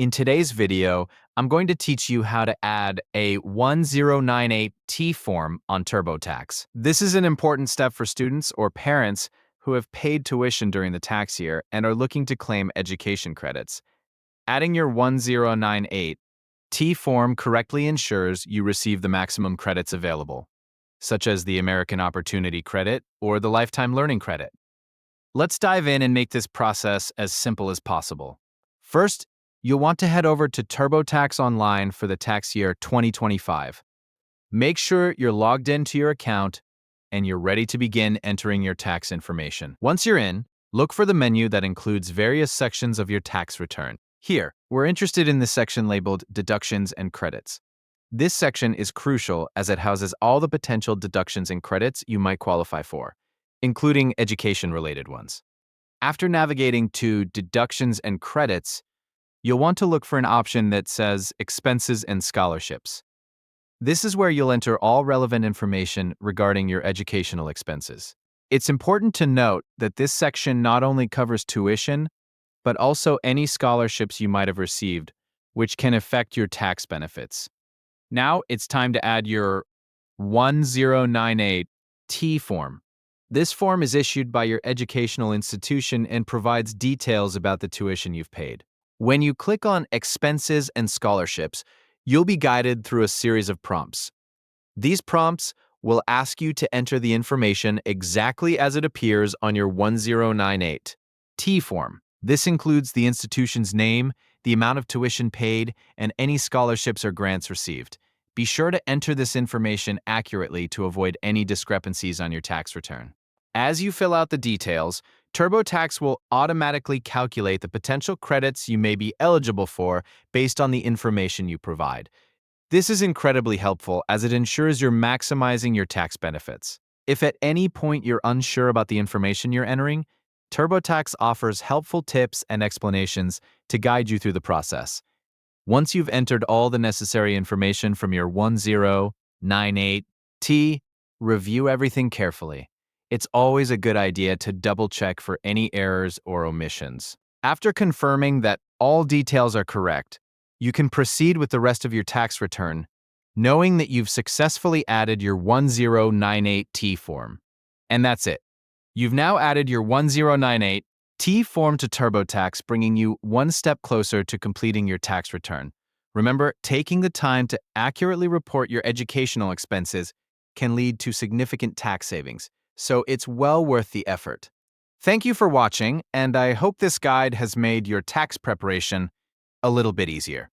In today's video, I'm going to teach you how to add a 1098T form on TurboTax. This is an important step for students or parents who have paid tuition during the tax year and are looking to claim education credits. Adding your 1098T form correctly ensures you receive the maximum credits available, such as the American Opportunity Credit or the Lifetime Learning Credit. Let's dive in and make this process as simple as possible. First, you'll want to head over to TurboTax Online for the tax year 2025. Make sure you're logged into your account and you're ready to begin entering your tax information. Once you're in, look for the menu that includes various sections of your tax return. Here, we're interested in the section labeled Deductions and Credits. This section is crucial as it houses all the potential deductions and credits you might qualify for, including education-related ones. After navigating to Deductions and Credits, you'll want to look for an option that says Expenses and Scholarships. This is where you'll enter all relevant information regarding your educational expenses. It's important to note that this section not only covers tuition, but also any scholarships you might have received, which can affect your tax benefits. Now it's time to add your 1098T form. This form is issued by your educational institution and provides details about the tuition you've paid. When you click on Expenses and Scholarships, you'll be guided through a series of prompts. These prompts will ask you to enter the information exactly as it appears on your 1098T form. This includes the institution's name, the amount of tuition paid, and any scholarships or grants received. Be sure to enter this information accurately to avoid any discrepancies on your tax return. As you fill out the details, TurboTax will automatically calculate the potential credits you may be eligible for based on the information you provide. This is incredibly helpful as it ensures you're maximizing your tax benefits. If at any point you're unsure about the information you're entering, TurboTax offers helpful tips and explanations to guide you through the process. Once you've entered all the necessary information from your 1098T, review everything carefully. It's always a good idea to double-check for any errors or omissions. After confirming that all details are correct, you can proceed with the rest of your tax return, knowing that you've successfully added your 1098T form. And that's it. You've now added your 1098T form to TurboTax, bringing you one step closer to completing your tax return. Remember, taking the time to accurately report your educational expenses can lead to significant tax savings, so it's well worth the effort. Thank you for watching, and I hope this guide has made your tax preparation a little bit easier.